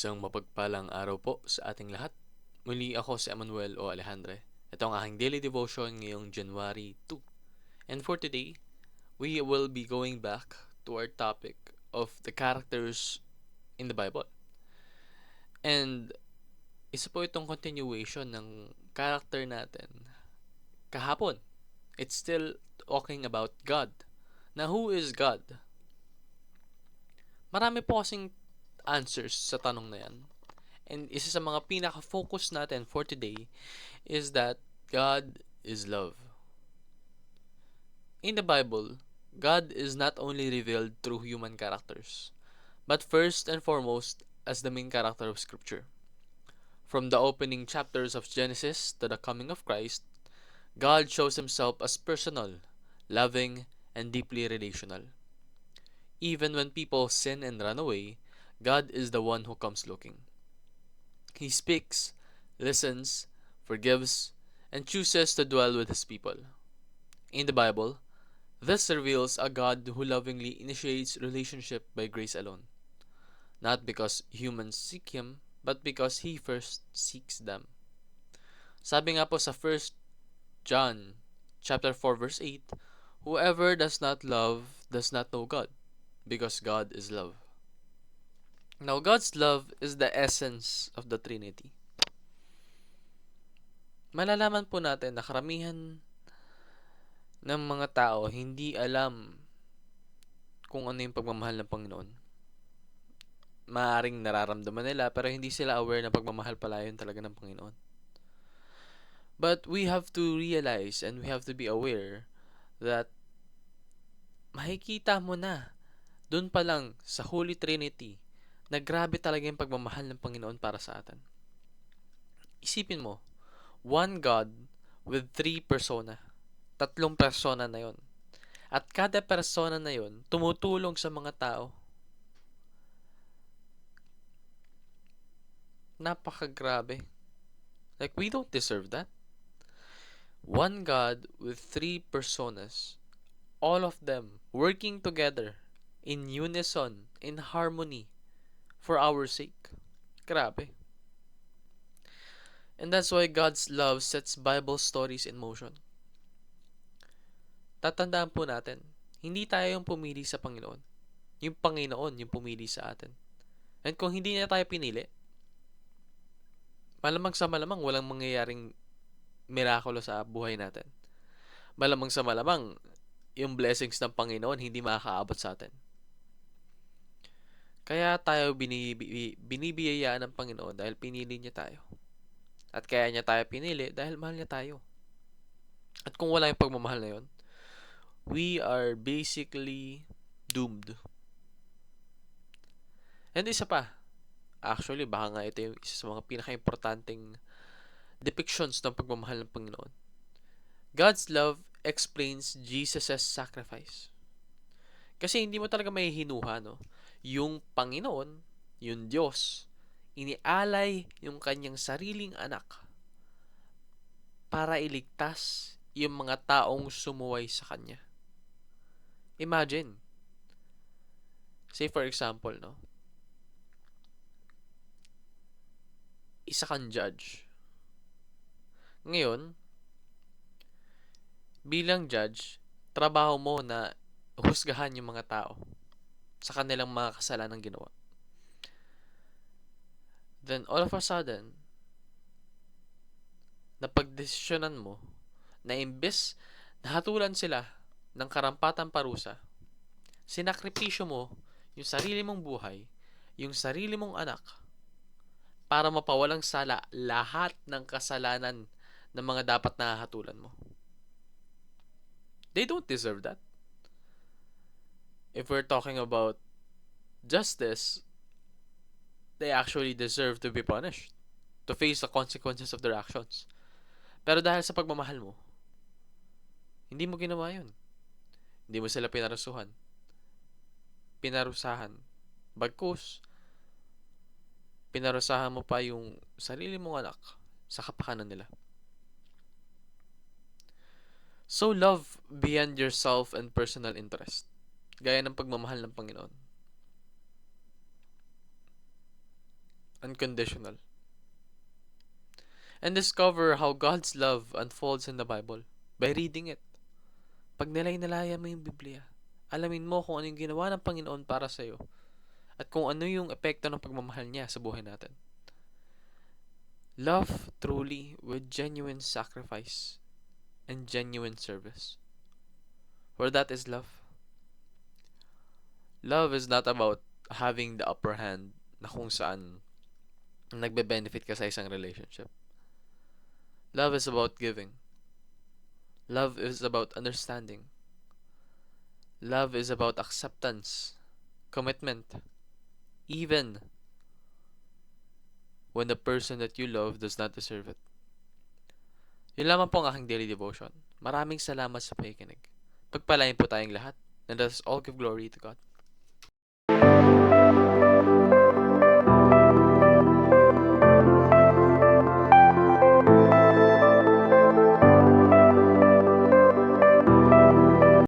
Isang mapagpalang araw po sa ating lahat. Muli ako si Emmanuel o Alejandre. Ito ang aking daily devotion ngayong January 2. And for today, we will be going back to our topic of the characters in the Bible. And isa po itong continuation ng character natin kahapon. It's still talking about God. Now, who is God? Marami po kasing answers sa tanong na yan. And isa sa mga pinaka-focus natin for today is that God is love. In the Bible, God is not only revealed through human characters, but first and foremost as the main character of Scripture. From the opening chapters of Genesis to the coming of Christ, God shows himself as personal, loving, and deeply relational. Even when people sin and run away, God is the one who comes looking. He speaks, listens, forgives, and chooses to dwell with his people. In the Bible, this reveals a God who lovingly initiates relationship by grace alone, not because humans seek him, but because he first seeks them. Sabi nga po sa 1 John chapter 4 verse 8, whoever does not love does not know God, because God is love. Now, God's love is the essence of the Trinity. Malalaman po natin na karamihan ng mga tao hindi alam kung ano yung pagmamahal ng Panginoon. Maaring nararamdaman nila pero hindi sila aware na pagmamahal pala yun talaga ng Panginoon. But we have to realize and we have to be aware that makikita mo na doon pa lang sa Holy Trinity na grabe talaga yung pagmamahal ng Panginoon para sa atin. Isipin mo, one God with three persona. Tatlong persona na yon. At kada persona na yon tumutulong sa mga tao. Napakagrabe. Like, we don't deserve that. One God with three personas, all of them working together in unison, in harmony, for our sake. Grabe. And that's why God's love sets Bible stories in motion. Tatandaan po natin, hindi tayo yung pumili sa Panginoon. Yung Panginoon yung pumili sa atin. And kung hindi niya tayo pinili, malamang sa malamang walang mangyayaring mirakulo sa buhay natin. Malamang sa malamang yung blessings ng Panginoon hindi makakaabot sa atin. Kaya tayo binibiyayaan ng Panginoon dahil pinili niya tayo. At kaya niya tayo pinili dahil mahal niya tayo. At kung wala yung pagmamahal na yun, we are basically doomed. And isa pa, actually baka nga ito yung isa sa mga pinaka-importanting depictions ng pagmamahal ng Panginoon. God's love explains Jesus' sacrifice. Kasi hindi mo talaga mahihinuha, no? Yung Panginoon, yung Diyos, inialay yung kanyang sariling anak para iligtas yung mga taong sumuway sa kanya. Imagine, say for example, no? Isa kang judge. Ngayon, bilang judge, trabaho mo na husgahan yung mga tao sa kanilang mga kasalanang ginawa. Then, all of a sudden, napagdesisyonan mo na imbes na hatulan sila ng karampatang parusa, sinakripisyo mo yung sarili mong buhay, yung sarili mong anak, para mapawalang sala lahat ng kasalanan ng mga dapat na hatulan mo. They don't deserve that. If we're talking about justice, they actually deserve to be punished, to face the consequences of their actions. Pero dahil sa pagmamahal mo, hindi mo ginawa yun. Hindi mo sila pinarusahan. Bagkus, pinarusahan mo pa yung sarili mong anak sa kapakanan nila. So love beyond yourself and personal interest, gaya ng pagmamahal ng Panginoon. unconditional, and discover how God's love unfolds in the Bible by reading it. Pag nilay-nalaya mo yung Biblia, alamin mo kung ano yung ginawa ng Panginoon para sa'yo at kung ano yung epekto ng pagmamahal niya sa buhay natin. Love truly with genuine sacrifice and genuine service. For that is love. Love is not about having the upper hand na kung saan nagbe-benefit ka sa isang relationship. Love is about giving. Love is about understanding. Love is about acceptance, commitment, even when the person that you love does not deserve it. Yun lamang po ang aking daily devotion. Maraming salamat sa pakikinig. Pagpalain po tayong lahat. And let us all give glory to God.